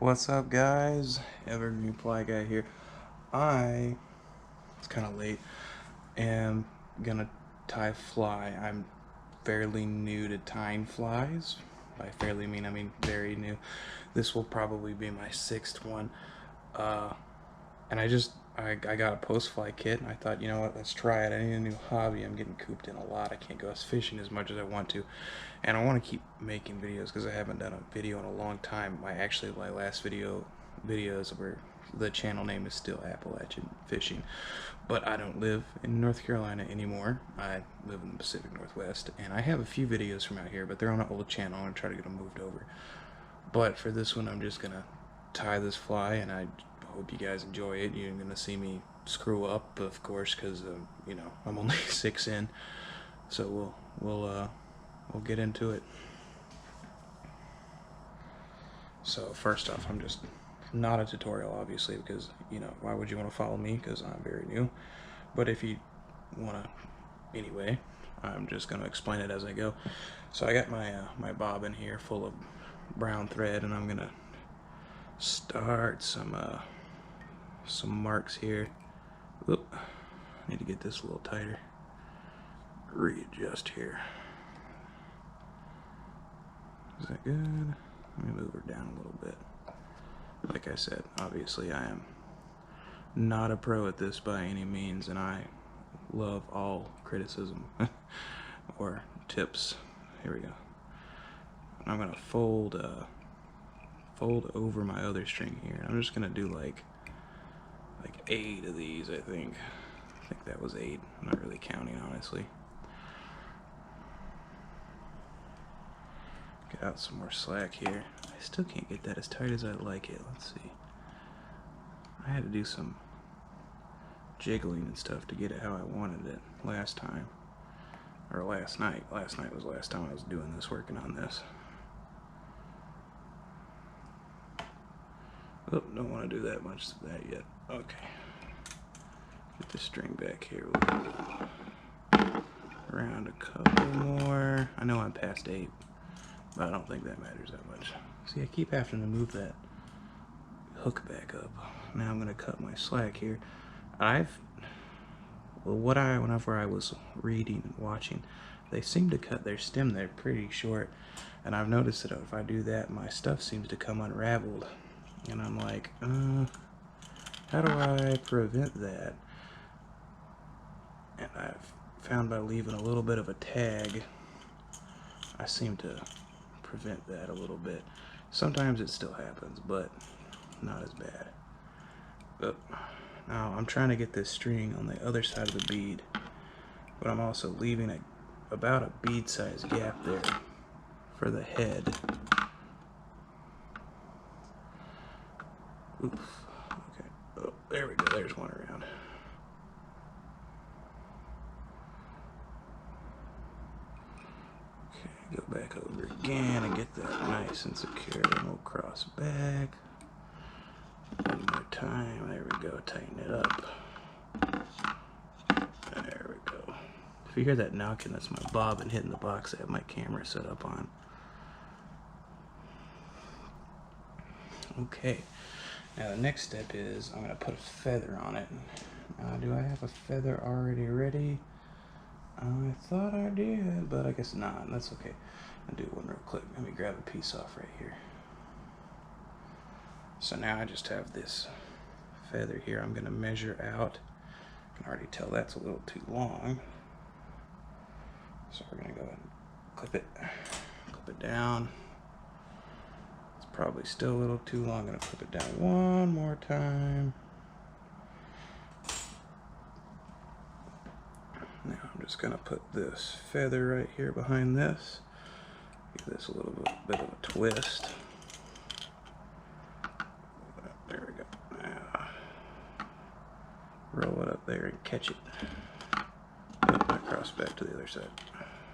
What's up, guys? Evergreen Fly Guy here. It's kind of late, am gonna tie fly. I'm fairly new to tying flies. By fairly I mean very new. This will probably be my 6th one. And I got a post-fly kit, and I thought, you know what, let's try it. I need a new hobby. I'm getting cooped in a lot. I can't go fishing as much as I want to. And I want to keep making videos because I haven't done a video in a long time. My last videos where the channel name is still Appalachian Fishing. But I don't live in North Carolina anymore. I live in the Pacific Northwest. And I have a few videos from out here, but they're on an old channel. I'm going to try to get them moved over. But for this one, I'm just going to tie this fly, and I hope you guys enjoy it. You're gonna see me screw up, of course, because you know, I'm only 6 in. So we'll get into it. So first off, I'm just not a tutorial, obviously, because you know, why would you want to follow me? Because I'm very new. But if you want to, anyway, I'm just gonna explain it as I go. So I got my my bobbin here full of brown thread, and I'm gonna start some marks here. Oop, need to get this a little tighter. Readjust here. Is that good? Let me move her down a little bit. Like I said, obviously I am not a pro at this by any means, and I love all criticism or tips. Here we go. I'm gonna fold over my other string here. I'm just gonna do like 8 of these, I think. I think that was 8. I'm not really counting, honestly. Get out some more slack here. I still can't get that as tight as I'd like it. Let's see. I had to do some jiggling and stuff to get it how I wanted it last time. Or last night. Last night was the last time I was doing this, working on this. Oh, don't want to do that much of that yet. Okay. Get this string back here. Around a couple more. I know I'm past 8, but I don't think that matters that much. See, I keep having to move that hook back up. Now I'm going to cut my slack here. Whenever I was reading and watching, they seem to cut their stem there pretty short, and I've noticed that if I do that, my stuff seems to come unraveled. And I'm like, how do I prevent that? And I've found by leaving a little bit of a tag, I seem to prevent that a little bit. Sometimes it still happens, but not as bad. But now I'm trying to get this string on the other side of the bead, but I'm also leaving about a bead-sized gap there for the head. Oops. Okay. Oh, there we go. There's one around. Okay, go back over again and get that nice and secure. And we'll cross back. One more time. There we go. Tighten it up. There we go. If you hear that knocking, that's my bobbin hitting the box I have my camera set up on. Okay. Now the next step is I'm going to put a feather on it. Do I have a feather already ready? I thought I did, but I guess not. That's okay. I'll do one real quick. Let me grab a piece off right here. So now I just have this feather here. I'm going to measure out. I can already tell that's a little too long. So we're going to go ahead and clip it down. Probably still a little too long. I'm going to flip it down one more time. Now I'm just going to put this feather right here behind this. Give this a little bit of a twist. There we go. Now roll it up there and catch it. And I cross back to the other side.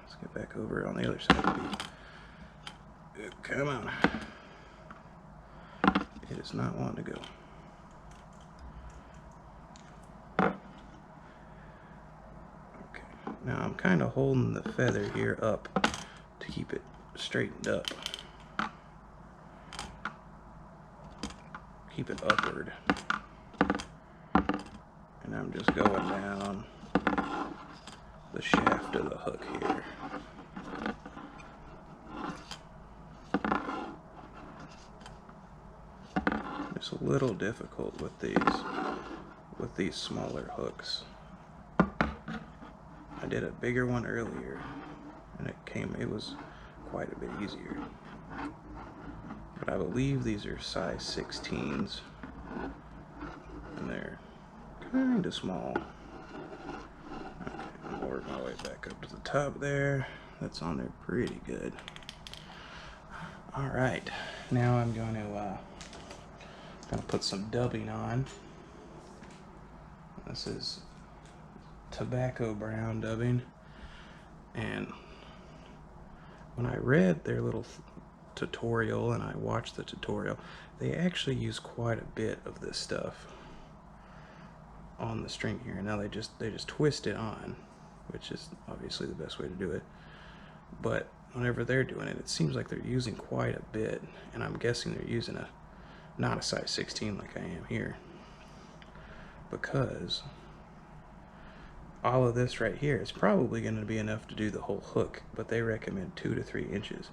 Let's get back over on the other side of the bead. Come on. It is not wanting to go. Okay, now I'm kind of holding the feather here up to keep it straightened up. keep it upward. And I'm just going down the shaft of the hook here. It's a little difficult with these smaller hooks. I did a bigger one earlier and it was quite a bit easier. But I believe these are size 16s and they're kind of small. Okay, I'm gonna work my way back up to the top there. That's on there pretty good. Alright, now I'm going to put some dubbing on. This is tobacco brown dubbing, and when I read their little tutorial and I watched the tutorial, they actually use quite a bit of this stuff on the string here. Now they just twist it on, which is obviously the best way to do it, but whenever they're doing it, it seems like they're using quite a bit, and I'm guessing they're using not a size 16 like I am here, because all of this right here is probably going to be enough to do the whole hook, but they recommend 2 to 3 inches.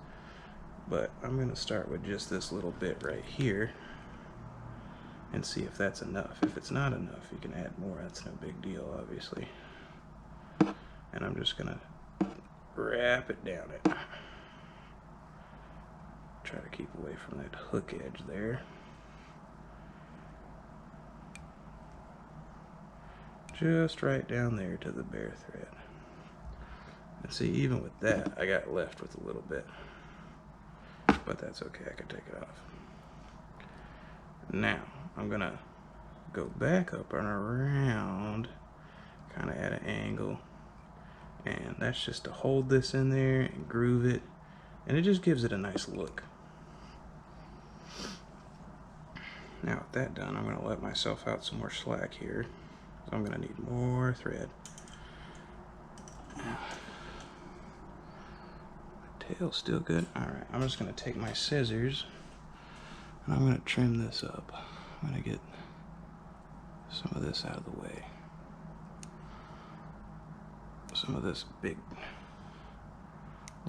But I'm going to start with just this little bit right here and see if that's enough. If it's not enough, you can add more. That's no big deal, obviously. And I'm just going to wrap it down it. Try to keep away from that hook edge there. Just right down there to the bare thread. And see, even with that, I got left with a little bit. But that's okay, I can take it off. Now, I'm gonna go back up and around, kind of at an angle. And that's just to hold this in there and groove it. And it just gives it a nice look. Now with that done, I'm gonna let myself out some more slack here. So I'm gonna need more thread. Tail's still good. Alright, I'm just going to take my scissors and I'm going to trim this up. I'm going to get some of this out of the way. Some of this big,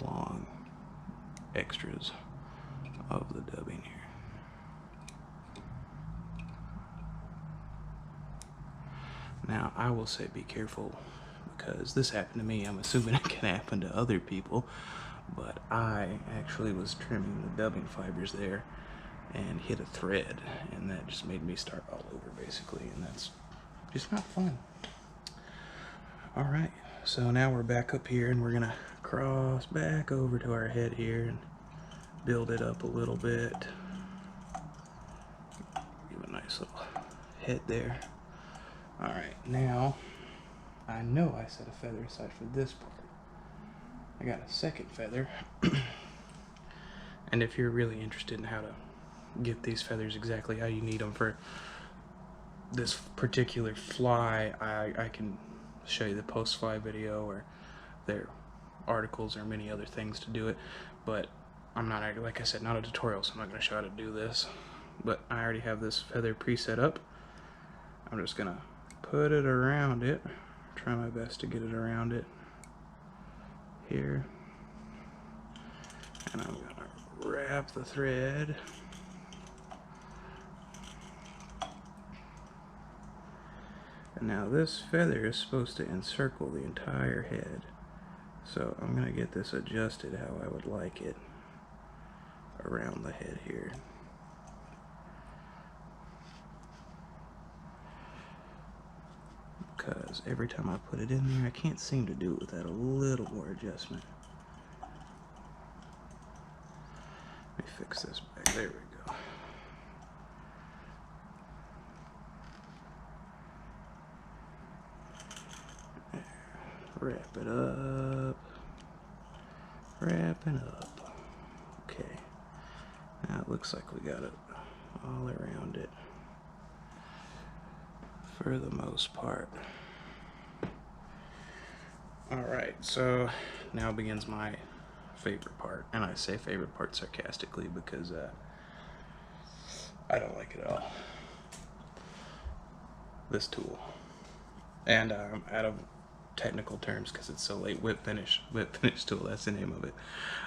long extras of the dubbing here. Now, I will say be careful, because this happened to me. I'm assuming it can happen to other people. But I actually was trimming the dubbing fibers there and hit a thread, and that just made me start all over basically, and that's just not fun. Alright, so now we're back up here and we're gonna cross back over to our head here and build it up a little bit. Give a nice little head there. Alright, now I know I set a feather aside for this part. I got a second feather. And if you're really interested in how to get these feathers exactly how you need them for this particular fly, I can show you the postfly video or their articles or many other things to do it. But I'm not, like I said, not a tutorial, so I'm not going to show how to do this. But I already have this feather preset up. I'm just going to put it around it. Try my best to get it around it. Here, and I'm gonna wrap the thread, and now this feather is supposed to encircle the entire head, so I'm gonna get this adjusted how I would like it around the head here. Because every time I put it in there, I can't seem to do it without a little more adjustment. Let me fix this back. There we go. There. Wrap it up. Wrapping up. Okay. Now it looks like we got it all around it. For the most part. Alright, so now begins my favorite part, and I say favorite part sarcastically because I don't like it at all. This tool. And I'm out of technical terms because it's so late. Whip finish tool, that's the name of it.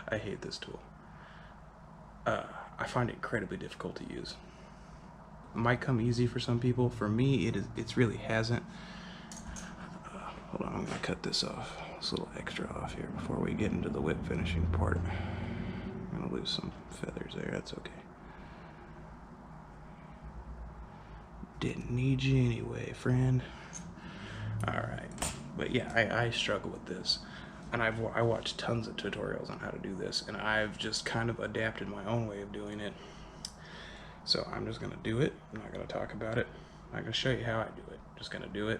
I hate this tool. I find it incredibly difficult to use. It might come easy for some people. For me, it really hasn't. Hold on, I'm gonna cut this off, this little extra off here before we get into the whip finishing part. I'm gonna lose some feathers there, that's okay. Didn't need you anyway, friend. Alright, but yeah, I struggle with this. And I watched tons of tutorials on how to do this, and I've just kind of adapted my own way of doing it. So I'm just gonna do it. I'm not gonna talk about it. I'm not gonna show you how I do it. Just gonna do it.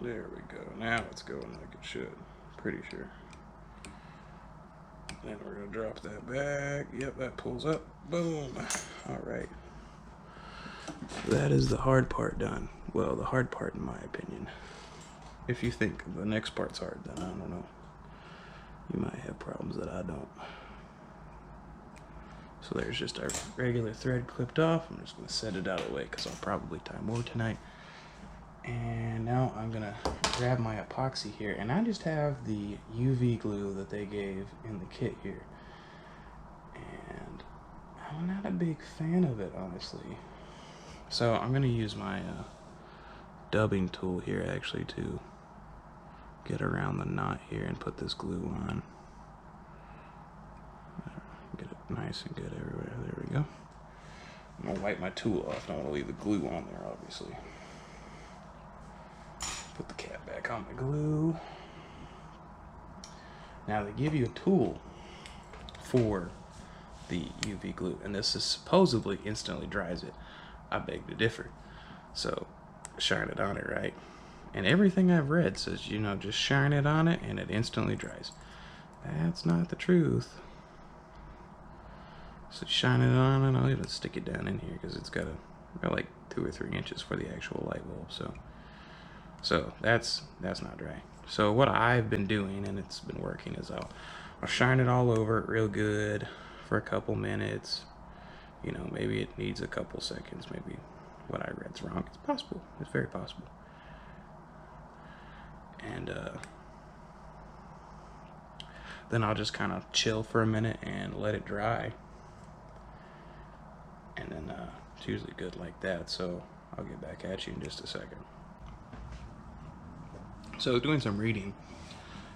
There we go. Now it's going like it should. Pretty sure. Then we're gonna drop that back. Yep, that pulls up. Boom. All right. That is the hard part done. Well, the hard part in my opinion. If you think the next part's hard, then I don't know. You might have problems that I don't. So there's just our regular thread clipped off. I'm just gonna set it out of the way because I'll probably tie more tonight. And now I'm gonna grab my epoxy here, and I just have the UV glue that they gave in the kit here. And I'm not a big fan of it, honestly. So I'm gonna use my dubbing tool here actually to get around the knot here and put this glue on. Get it nice and good everywhere. There we go. I'm gonna wipe my tool off. Don't want to leave the glue on there, obviously. Put the cap back on the glue. Now they give you a tool for the UV glue, and this is supposedly instantly dries it. I beg to differ. So shine it on it, right? And everything I've read says, you know, just shine it on it and it instantly dries. That's not the truth. So shine it on, and I'll even stick it down in here because it's got like 2 or 3 inches for the actual light bulb. So that's not dry. So what I've been doing, and it's been working, is I'll shine it all over it real good for a couple minutes. You know, maybe it needs a couple seconds. Maybe what I read's wrong. It's possible. It's very possible. And then I'll just kind of chill for a minute and let it dry. And then it's usually good like that. So I'll get back at you in just a second. So doing some reading,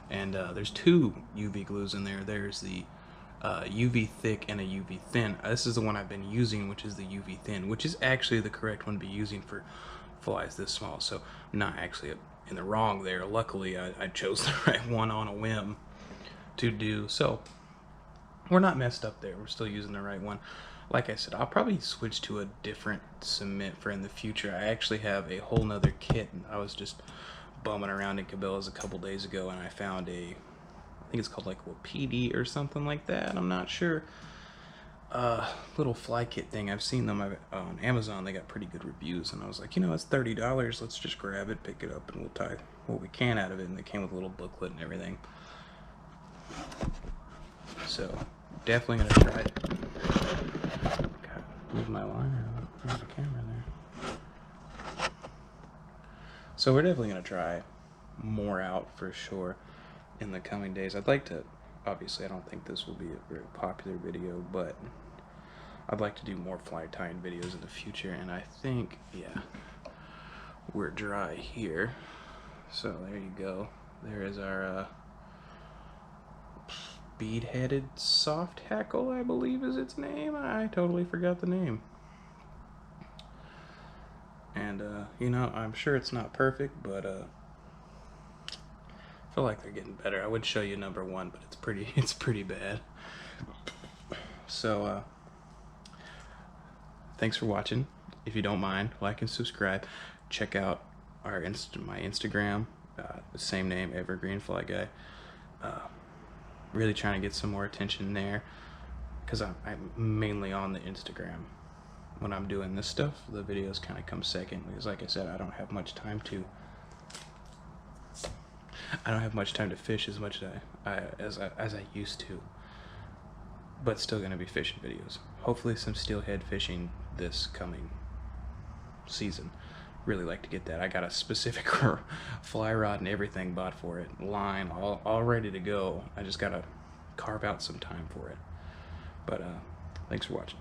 and there's 2 UV glues in there. There's the UV thick and a UV thin. This is the one I've been using, which is the UV thin, which is actually the correct one to be using for flies this small. So I'm not actually in the wrong there. Luckily, I chose the right one on a whim to do. So we're not messed up there. We're still using the right one. Like I said, I'll probably switch to a different cement for in the future. I actually have a whole nother kit, and I was just bumming around in Cabela's a couple days ago, and I found I think it's called like a PD or something like that. I'm not sure. Little fly kit thing. I've seen them on Amazon. They got pretty good reviews, and I was like, you know, it's $30. Let's just grab it, pick it up, and we'll tie what we can out of it. And they came with a little booklet and everything. So definitely gonna try it. God, move my line out of the camera there. So we're definitely gonna try more out for sure in the coming days. I'd like to, obviously I don't think this will be a very popular video, but I'd like to do more fly tying videos in the future, and I think, yeah, we're dry here. So there you go. There is our bead-headed Soft Hackle, I believe is its name. I totally forgot the name. And you know, I'm sure it's not perfect, but I feel like they're getting better. I would show you number 1, but it's pretty bad. So thanks for watching. If you don't mind, like and subscribe. Check out my Instagram, the same name, Evergreen Fly Guy. Really trying to get some more attention there, because I'm mainly on the Instagram when I'm doing this stuff, the videos kind of come second, because like I said, I don't have much time to fish as much as I used to, but still gonna be fishing videos. Hopefully some steelhead fishing this coming season. Really like to get that. I got a specific fly rod and everything bought for it, line all ready to go. I just gotta carve out some time for it. But thanks for watching.